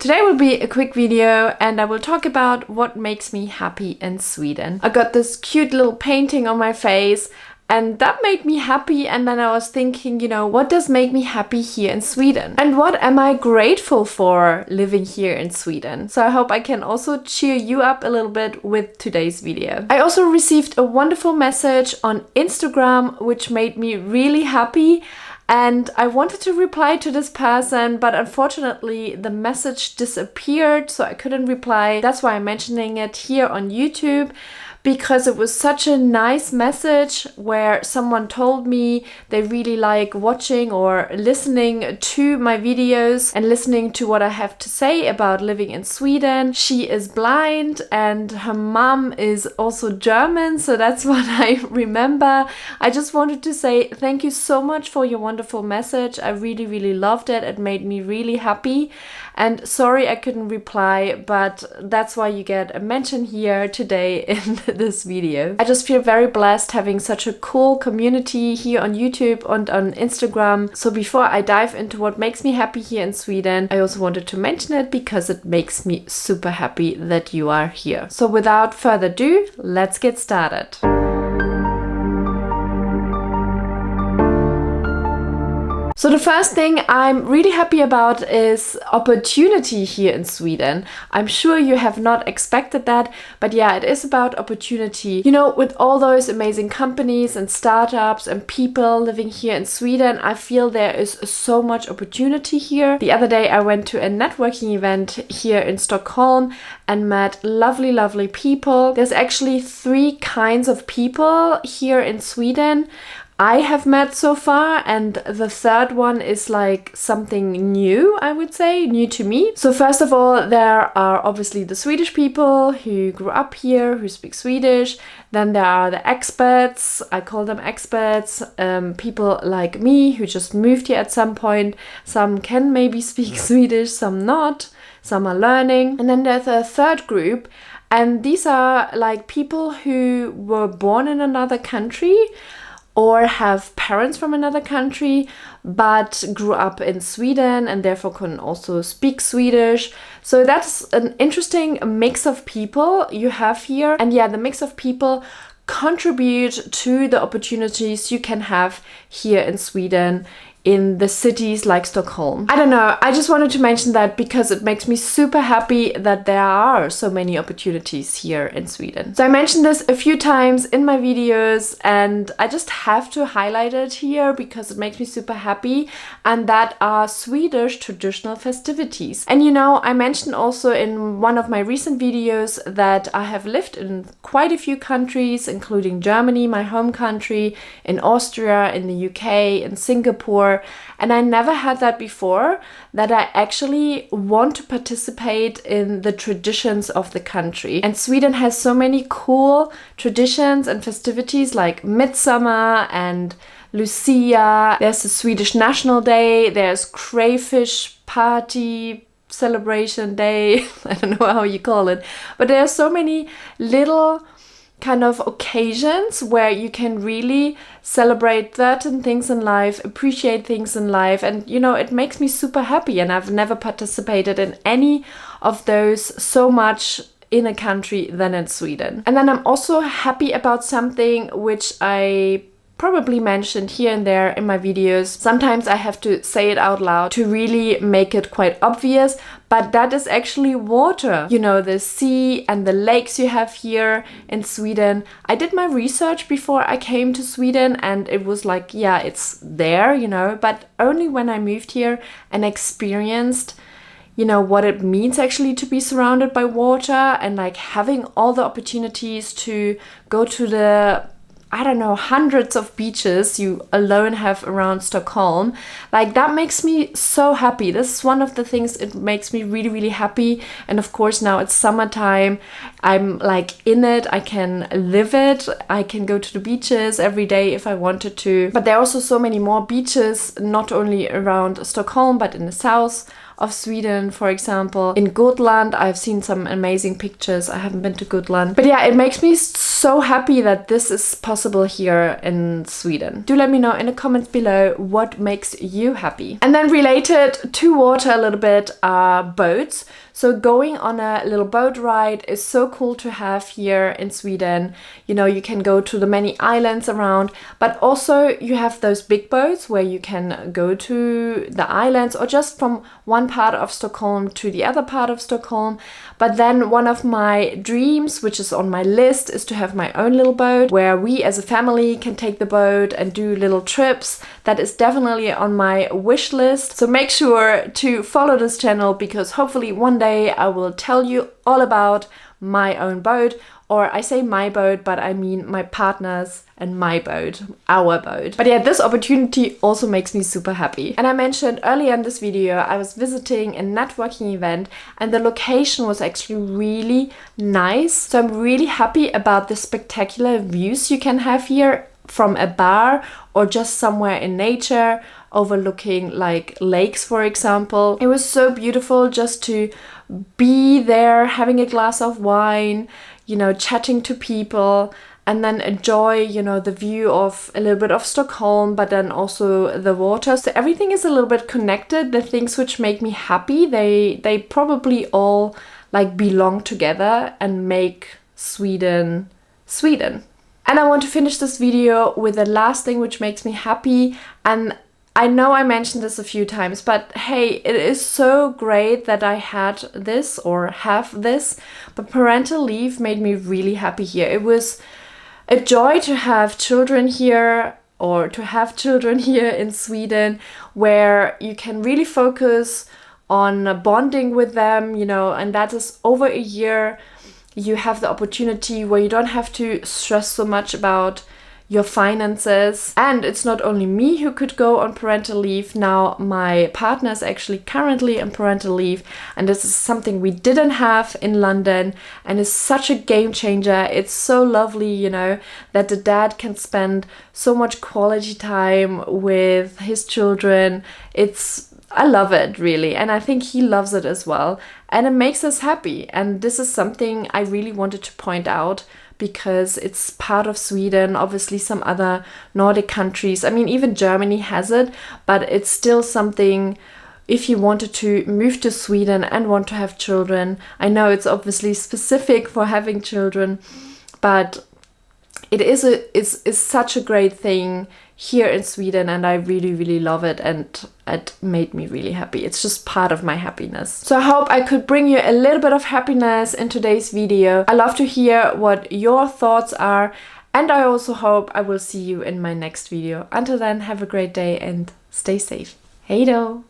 Today will be a quick video and I will talk about what makes me happy in Sweden. I got this cute little painting on my face and that made me happy, and then I was thinking, what does make me happy here in Sweden? And what am I grateful for living here in Sweden? So I hope I can also cheer you up a little bit with today's video. I also received a wonderful message on Instagram which made me really happy. And I wanted to reply to this person, but unfortunately the message disappeared, so I couldn't reply. That's why I'm mentioning it here on YouTube, because it was such a nice message where someone told me they really like watching or listening to my videos and listening to what I have to say about living in Sweden. She is blind and her mom is also German, so that's what I remember. I just wanted to say thank you so much for your wonderful message. I really loved it. It made me really happy. And sorry I couldn't reply, but that's why you get a mention here today in this video. I just feel very blessed having such a cool community here on YouTube and on Instagram. So before I dive into what makes me happy here in Sweden, I also wanted to mention it because it makes me super happy that you are here. So without further ado, let's get started. So the first thing I'm really happy about is opportunity here in Sweden. I'm sure you have not expected that, but yeah, it is about opportunity. With all those amazing companies and startups and people living here in Sweden, I feel there is so much opportunity here. The other day I went to a networking event here in Stockholm and met lovely people. There's actually 3 kinds of people here in Sweden I have met so far, and the third one is like something new, I would say, new to me. So first of all, there are obviously the Swedish people who grew up here, who speak Swedish. Then there are the expats, I call them expats, people like me who just moved here at some point. Some can maybe speak Swedish, some not, some are learning. And then there's a third group, and these are like people who were born in another country or have parents from another country but grew up in Sweden and therefore can also speak Swedish. So that's an interesting mix of people you have here. And yeah, the mix of people contribute to the opportunities you can have here in Sweden in the cities like Stockholm. I don't know, I just wanted to mention that because it makes me super happy that there are so many opportunities here in Sweden. So I mentioned this a few times in my videos and I just have to highlight it here because it makes me super happy, and that are Swedish traditional festivities. And I mentioned also in one of my recent videos that I have lived in quite a few countries, including Germany, my home country, in Austria, in the UK, in Singapore. And I never had that before, that I actually want to participate in the traditions of the country. And Sweden has so many cool traditions and festivities like Midsummer and Lucia. There's the Swedish National Day, there's crayfish party, celebration day, I don't know how you call it. But there are so many little kind of occasions where you can really celebrate certain things in life, appreciate things in life, and it makes me super happy. And I've never participated in any of those so much in a country than in Sweden. And then I'm also happy about something which I probably mentioned here and there in my videos. Sometimes I have to say it out loud to really make it quite obvious, but that is actually water. The sea and the lakes you have here in Sweden. I did my research before I came to Sweden and it was like, yeah, it's there, but only when I moved here and experienced what it means actually to be surrounded by water and like having all the opportunities to go to the hundreds of beaches you alone have around Stockholm. Like, that makes me so happy. This is one of the things, it makes me really happy. And of course now it's summertime, I'm like in it, I can live it, I can go to the beaches every day if I wanted to. But there are also so many more beaches, not only around Stockholm but in the south of Sweden, for example. In Gotland, I've seen some amazing pictures. I haven't been to Gotland. But yeah, it makes me so happy that this is possible here in Sweden. Do let me know in the comments below what makes you happy. And then related to water a little bit are boats. So going on a little boat ride is so cool to have here in Sweden. You know, you can go to the many islands around, but also you have those big boats where you can go to the islands or just from one part of Stockholm to the other part of Stockholm. But then one of my dreams, which is on my list, is to have my own little boat where we as a family can take the boat and do little trips. That is definitely on my wish list. So make sure to follow this channel, because hopefully one day I will tell you all about my own boat. Or I say my boat, but I mean my partner's and my boat, our boat. But yeah, this opportunity also makes me super happy. And I mentioned earlier in this video, I was visiting a networking event and the location was actually really nice. So I'm really happy about the spectacular views you can have here from a bar or just somewhere in nature, overlooking like lakes, for example. It was so beautiful just to be there, having a glass of wine, you know, chatting to people, and then enjoy, you know, the view of a little bit of Stockholm, but then also the water. So everything is a little bit connected. The things which make me happy, they probably all like belong together and make Sweden, Sweden. And I want to finish this video with the last thing which makes me happy. And I know I mentioned this a few times, but hey, it is so great that I had this or have this. But parental leave made me really happy here. It was a joy to have children here, or to have children here in Sweden, where you can really focus on bonding with them, you know, and that is over a year. You have the opportunity where you don't have to stress so much about your finances. And it's not only me who could go on parental leave. Now my partner is actually currently on parental leave, and this is something we didn't have in London, and is such a game changer. It's so lovely, you know, that the dad can spend so much quality time with his children. I love it really, and I think he loves it as well, and it makes us happy. And this is something I really wanted to point out, because it's part of Sweden. Obviously some other Nordic countries, I mean even Germany has it, but it's still something if you wanted to move to Sweden and want to have children. I know it's obviously specific for having children, but it is such a great thing here in Sweden, and I really, really love it, and it made me really happy. It's just part of my happiness. So I hope I could bring you a little bit of happiness in today's video. I love to hear what your thoughts are, and I also hope I will see you in my next video. Until then, have a great day and stay safe. Hey do!